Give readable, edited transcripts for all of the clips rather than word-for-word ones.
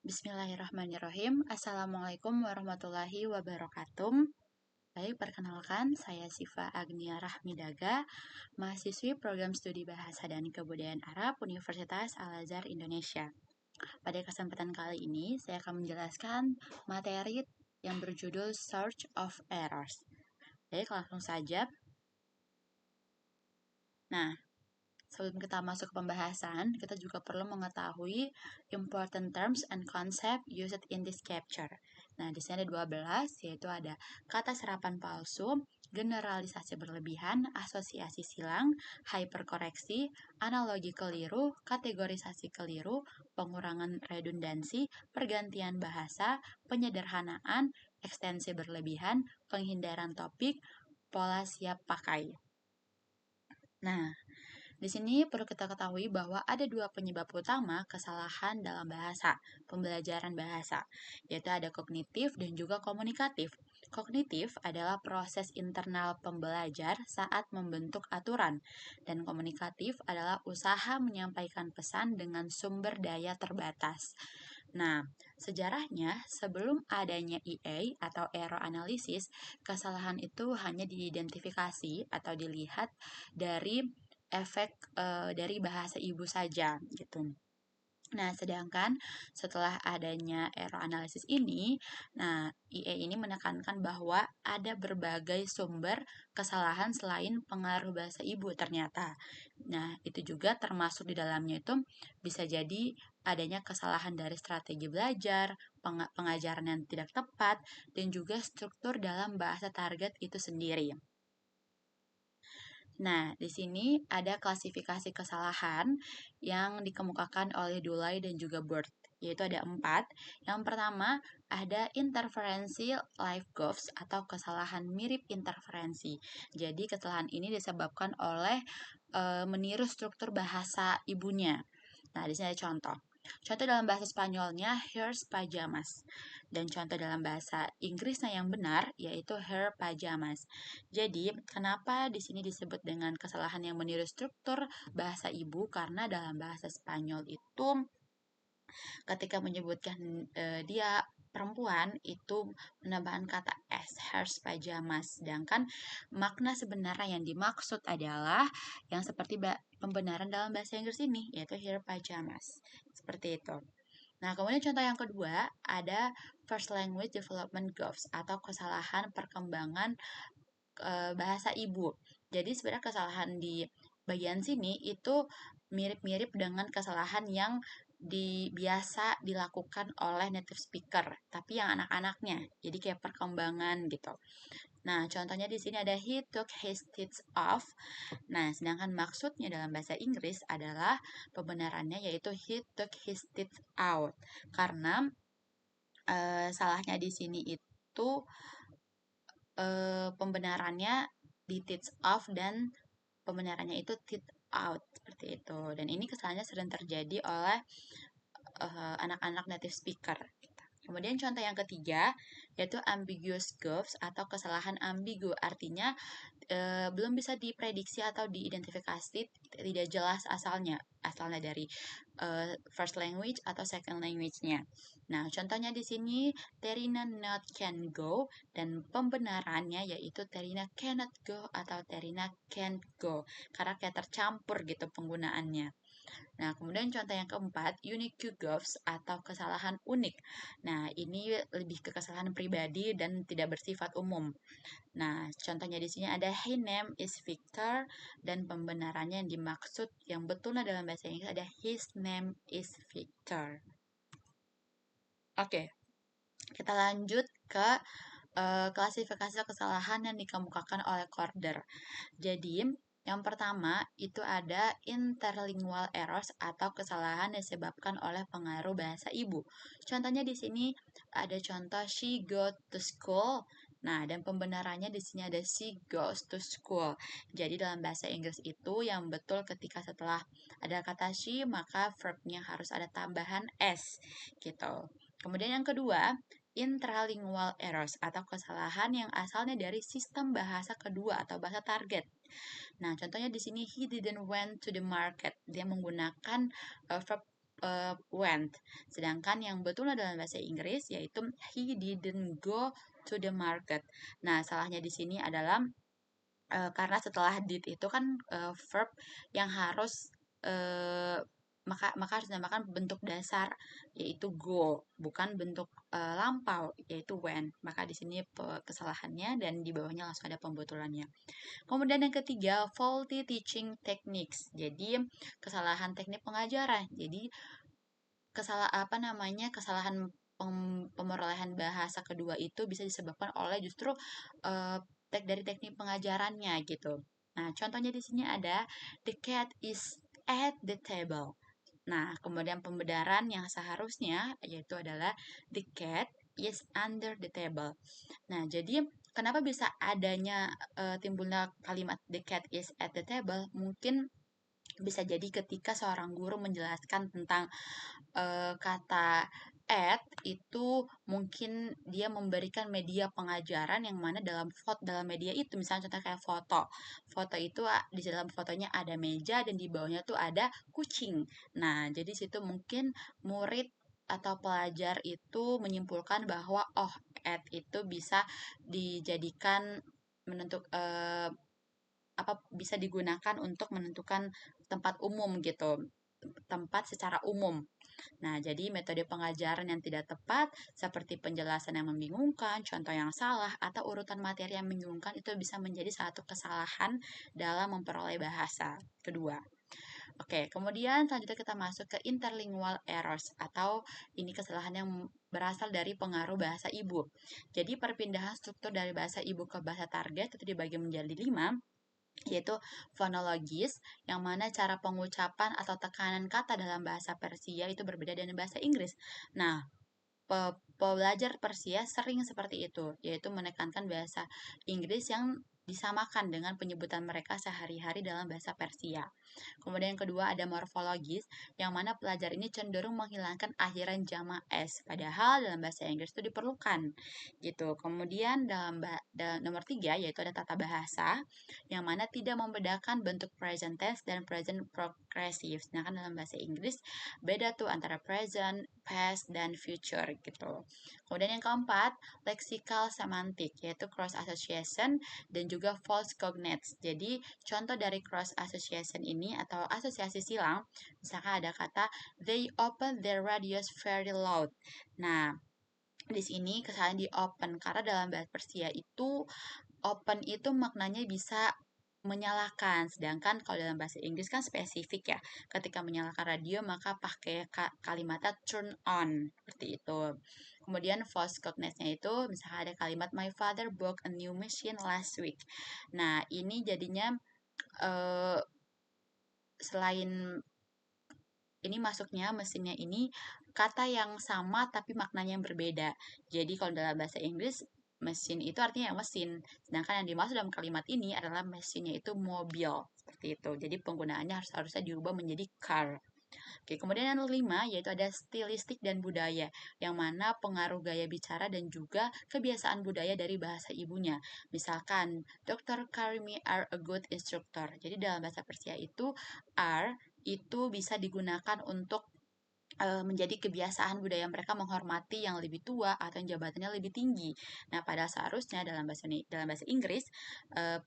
Bismillahirrahmanirrahim. Assalamualaikum warahmatullahi wabarakatuh. Baik, perkenalkan, saya Siva Agnia Rahmidaga, mahasiswi program studi Bahasa dan Kebudayaan Arab Universitas Al-Azhar Indonesia. Pada kesempatan kali ini, saya akan menjelaskan materi yang berjudul Search of Errors. Baik, langsung saja. Nah, sebelum kita masuk ke pembahasan, kita juga perlu mengetahui important terms and concept used in this capture. Nah, di sini ada 12, yaitu ada kata serapan palsu, generalisasi berlebihan, asosiasi silang, hyperkoreksi, analogi keliru, kategorisasi keliru, pengurangan redundansi, pergantian bahasa, penyederhanaan, ekstensi berlebihan, penghindaran topik, pola siap pakai. Nah, di sini perlu kita ketahui bahwa ada dua penyebab utama kesalahan dalam bahasa, pembelajaran bahasa, yaitu ada kognitif dan juga komunikatif. Kognitif adalah proses internal pembelajar saat membentuk aturan, dan komunikatif adalah usaha menyampaikan pesan dengan sumber daya terbatas. Nah, sejarahnya sebelum adanya EA atau error analysis, kesalahan itu hanya diidentifikasi atau dilihat dari efek dari bahasa ibu saja gitu. Nah, sedangkan setelah adanya error analysis ini, EA ini menekankan bahwa ada berbagai sumber kesalahan selain pengaruh bahasa ibu ternyata. Nah, itu juga termasuk di dalamnya itu bisa jadi adanya kesalahan dari strategi belajar, pengajaran yang tidak tepat, dan juga struktur dalam bahasa target itu sendiri. Nah, di sini ada klasifikasi kesalahan yang dikemukakan oleh Dulay dan juga Bird, yaitu ada 4. Yang pertama, ada interferensi live goals atau kesalahan mirip interferensi. Jadi, kesalahan ini disebabkan oleh meniru struktur bahasa ibunya. Nah, di sini ada contoh. Contoh dalam bahasa Spanyolnya hers pajamas. Dan contoh dalam bahasa Inggrisnya yang benar yaitu her pajamas. Jadi, kenapa di sini disebut dengan kesalahan yang meniru struktur bahasa ibu? Karena dalam bahasa Spanyol itu ketika menyebutkan dia perempuan itu menambahkan kata s, hers pajamas. Sedangkan makna sebenarnya yang dimaksud adalah yang seperti pembenaran dalam bahasa Inggris ini, yaitu her pajamas. Seperti itu. Nah, kemudian contoh yang kedua ada first language development gaps atau kesalahan perkembangan bahasa ibu. Jadi sebenarnya kesalahan di bagian sini itu mirip-mirip dengan kesalahan yang biasa dilakukan oleh native speaker, tapi yang anak-anaknya. Jadi kayak perkembangan gitu. Nah, contohnya di sini ada he took his teeth off. Nah, sedangkan maksudnya dalam bahasa Inggris adalah pembenarannya yaitu he took his teeth out. Karena salahnya di sini itu pembenarannya di teeth off dan pembenarannya itu teeth out seperti itu. Dan ini kesalahannya sering terjadi oleh anak-anak native speaker. Kemudian contoh yang ketiga yaitu ambiguous gaps atau kesalahan ambigu, artinya belum bisa diprediksi atau diidentifikasi, tidak jelas asalnya dari first language atau second language-nya. Nah, contohnya di sini Terina not can go dan pembenarannya yaitu Terina cannot go atau Terina can't go karena kayak tercampur gitu penggunaannya. Nah, kemudian contoh yang keempat, unique gaffes atau kesalahan unik. Nah, ini lebih ke kesalahan pribadi dan tidak bersifat umum. Nah, contohnya di sini ada his name is Victor dan pembenarannya yang dimaksud yang betulnya dalam bahasa Inggris ada his name is Victor. Oke, kita lanjut ke klasifikasi kesalahan yang dikemukakan oleh Corder. Jadi, yang pertama itu ada interlingual errors atau kesalahan yang disebabkan oleh pengaruh bahasa ibu. Contohnya di sini ada contoh she go to school. Nah, dan pembenarannya di sini ada she goes to school. Jadi dalam bahasa Inggris itu yang betul ketika setelah ada kata she maka verbnya harus ada tambahan s gitu. Kemudian yang kedua, intralingual errors atau kesalahan yang asalnya dari sistem bahasa kedua atau bahasa target. Nah, contohnya di sini he didn't went to the market. Dia menggunakan verb went. Sedangkan yang betul dalam bahasa Inggris yaitu he didn't go to the market. Nah, salahnya di sini adalah karena setelah did itu kan verb yang harus uh, maka harus dinamakan bentuk dasar yaitu go, bukan bentuk lampau yaitu when. Maka di sini kesalahannya dan di bawahnya langsung ada pembetulannya. Kemudian yang ketiga, faulty teaching techniques. Jadi kesalahan teknik pengajaran. Jadi kesalahan pemerolehan bahasa kedua itu bisa disebabkan oleh justru uh, dari teknik pengajarannya gitu. Nah, contohnya di sini ada the cat is at the table. Nah, kemudian pembedaran yang seharusnya yaitu adalah the cat is under the table. Nah, jadi kenapa bisa adanya timbulnya kalimat the cat is at the table? Mungkin bisa jadi ketika seorang guru menjelaskan tentang kata at itu mungkin dia memberikan media pengajaran yang mana dalam media itu misalnya contoh kayak foto itu di dalam fotonya ada meja dan di bawahnya tuh ada kucing. Nah, jadi situ mungkin murid atau pelajar itu menyimpulkan bahwa at itu bisa dijadikan menentuk bisa digunakan untuk menentukan tempat umum gitu, tempat secara umum. Nah, jadi metode pengajaran yang tidak tepat, seperti penjelasan yang membingungkan, contoh yang salah, atau urutan materi yang membingungkan itu bisa menjadi satu kesalahan dalam memperoleh bahasa kedua. Oke, kemudian selanjutnya kita masuk ke interlingual errors atau ini kesalahan yang berasal dari pengaruh bahasa ibu. Jadi perpindahan struktur dari bahasa ibu ke bahasa target itu dibagi menjadi 5, yaitu fonologis, yang mana cara pengucapan atau tekanan kata dalam bahasa Persia itu berbeda dengan bahasa Inggris. Nah, pelajar Persia sering seperti itu, yaitu menekankan bahasa Inggris yang disamakan dengan penyebutan mereka sehari-hari dalam bahasa Persia. Kemudian yang kedua ada morfologis, yang mana pelajar ini cenderung menghilangkan akhiran jamak s, padahal dalam bahasa Inggris itu diperlukan. Gitu. Kemudian dalam nomor 3 yaitu ada tata bahasa, yang mana tidak membedakan bentuk present tense dan present progressive. Sedangkan dalam bahasa Inggris beda tuh antara present, past, dan future gitu. Kemudian yang keempat, lexical semantik, yaitu cross association dan juga false cognates. Jadi, contoh dari cross association ini atau asosiasi silang, misalkan ada kata they open their radios very loud. Nah, di sini kesalahan di open karena dalam bahasa Persia itu open itu maknanya bisa menyalakan, sedangkan kalau dalam bahasa Inggris kan spesifik ya. Ketika menyalakan radio maka pakai kalimatnya turn on seperti itu. Kemudian false cognates-nya itu misalnya ada kalimat my father bought a new machine last week. Nah, ini jadinya eh, selain ini masuknya mesinnya ini kata yang sama tapi maknanya yang berbeda. Jadi kalau dalam bahasa Inggris mesin itu artinya yang mesin, sedangkan yang dimaksud dalam kalimat ini adalah mesinnya itu mobil seperti itu. Jadi penggunaannya harusnya diubah menjadi car. Oke, kemudian yang kelima yaitu ada stilistik dan budaya, yang mana pengaruh gaya bicara dan juga kebiasaan budaya dari bahasa ibunya. Misalkan, Dr. Karimi are a good instructor. Jadi dalam bahasa Persia itu are itu bisa digunakan untuk menjadi kebiasaan budaya mereka menghormati yang lebih tua atau yang jabatannya lebih tinggi. Nah, pada seharusnya dalam bahasa Inggris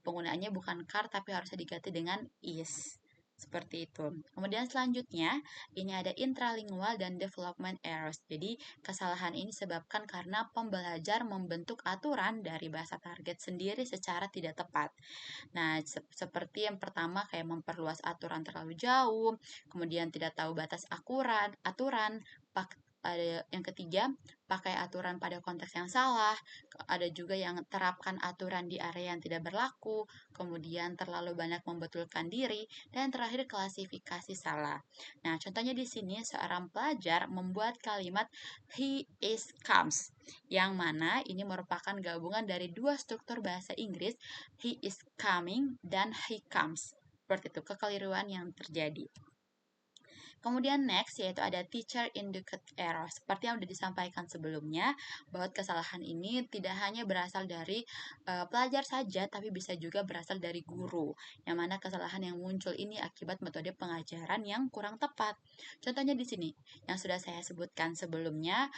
penggunaannya bukan car tapi harusnya diganti dengan is. Seperti itu. Kemudian selanjutnya, ini ada intralingual dan development errors. Jadi, kesalahan ini disebabkan karena pembelajar membentuk aturan dari bahasa target sendiri secara tidak tepat. Nah, seperti yang pertama kayak memperluas aturan terlalu jauh, kemudian tidak tahu batas aturan, ada yang ketiga, pakai aturan pada konteks yang salah, ada juga yang terapkan aturan di area yang tidak berlaku, kemudian terlalu banyak membetulkan diri, dan terakhir klasifikasi salah. Nah, contohnya di sini seorang pelajar membuat kalimat he is comes, yang mana ini merupakan gabungan dari dua struktur bahasa Inggris, he is coming dan he comes. Seperti itu, kekeliruan yang terjadi. Kemudian next yaitu ada teacher indicate error. Seperti yang sudah disampaikan sebelumnya, bahwa kesalahan ini tidak hanya berasal dari pelajar saja, tapi bisa juga berasal dari guru. Yang mana kesalahan yang muncul ini akibat metode pengajaran yang kurang tepat. Contohnya di sini, yang sudah saya sebutkan sebelumnya,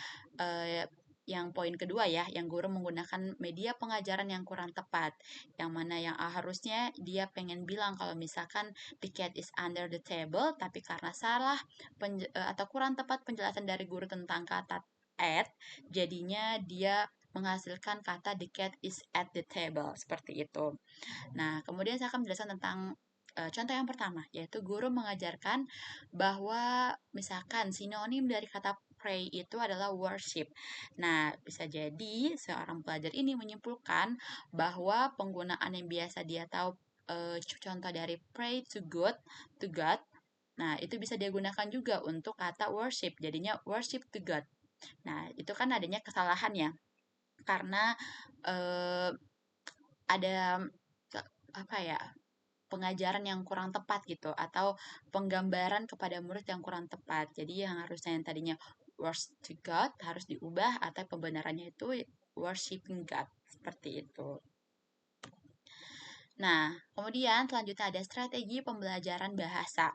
yang poin kedua ya, yang guru menggunakan media pengajaran yang kurang tepat. Yang mana yang harusnya dia pengen bilang kalau misalkan the cat is under the table, tapi karena salah atau kurang tepat penjelasan dari guru tentang kata at, jadinya dia menghasilkan kata the cat is at the table, seperti itu. Nah, kemudian saya akan menjelaskan tentang contoh yang pertama, yaitu guru mengajarkan bahwa misalkan sinonim dari kata pray itu adalah worship. Nah, bisa jadi seorang pelajar ini menyimpulkan bahwa penggunaan yang biasa dia tahu contoh dari pray to God. Nah, itu bisa dia gunakan juga untuk kata worship. Jadinya worship to God. Nah, itu kan adanya kesalahan ya. Karena eh, ada apa ya, pengajaran yang kurang tepat gitu, atau penggambaran kepada murid yang kurang tepat. Jadi yang harusnya yang tadinya worship to God harus diubah atau pembenarannya itu worshiping God, seperti itu. Nah, kemudian selanjutnya ada strategi pembelajaran bahasa.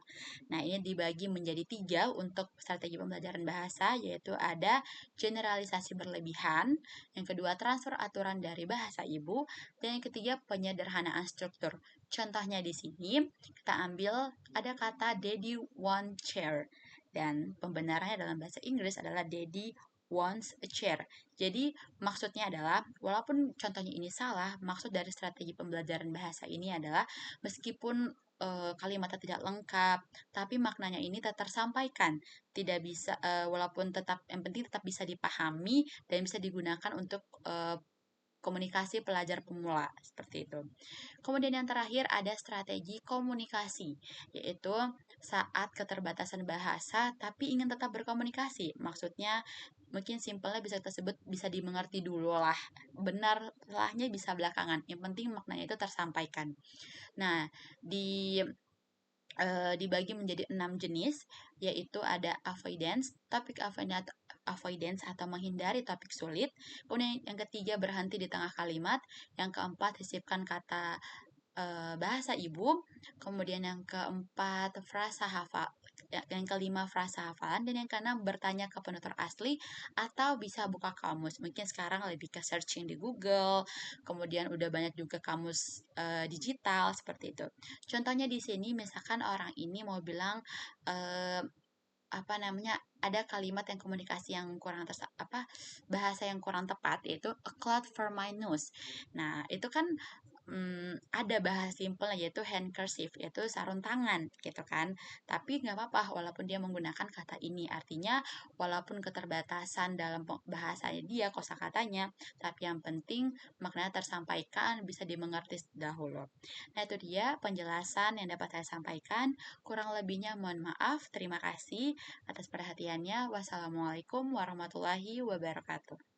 Nah, ini dibagi menjadi 3 untuk strategi pembelajaran bahasa, yaitu ada generalisasi berlebihan, yang kedua transfer aturan dari bahasa ibu, dan yang ketiga penyederhanaan struktur. Contohnya di sini, kita ambil ada kata Daddy want chair, dan pembenarannya dalam bahasa Inggris adalah Daddy wants a chair. Jadi maksudnya adalah, walaupun contohnya ini salah, maksud dari strategi pembelajaran bahasa ini adalah meskipun kalimatnya tidak lengkap, tapi maknanya ini tetap tersampaikan. Tidak bisa, walaupun tetap, yang penting tetap bisa dipahami dan bisa digunakan untuk komunikasi pelajar pemula, seperti itu. Kemudian yang terakhir ada strategi komunikasi, yaitu saat keterbatasan bahasa tapi ingin tetap berkomunikasi. Maksudnya mungkin simpelnya bisa tersebut bisa dimengerti dulu lah. Benar salahnya bisa belakangan. Yang penting maknanya itu tersampaikan. Nah, dibagi menjadi 6 jenis, yaitu ada avoidance, topik avoidance atau menghindari topik sulit. Kemudian yang ketiga berhenti di tengah kalimat, yang keempat sisipkan kata bahasa ibu, kemudian yang keempat frasa hafal, yang kelima frasa hafalan, dan yang keenam bertanya ke penutur asli atau bisa buka kamus. Mungkin sekarang lebih ke searching di Google, kemudian udah banyak juga kamus digital seperti itu. Contohnya di sini misalkan orang ini mau bilang eh, apa namanya, ada kalimat yang komunikasi yang kurang bahasa yang kurang tepat, yaitu a cloth for my nose. Nah, itu kan ada bahasa simpel yaitu handkerchief, yaitu sarung tangan gitu kan. Tapi nggak apa-apa walaupun dia menggunakan kata ini. Artinya walaupun keterbatasan dalam bahasanya dia, kosakatanya, tapi yang penting maknanya tersampaikan, bisa dimengerti dahulu. Nah, itu dia penjelasan yang dapat saya sampaikan. Kurang lebihnya mohon maaf. Terima kasih atas perhatiannya. Wassalamualaikum warahmatullahi wabarakatuh.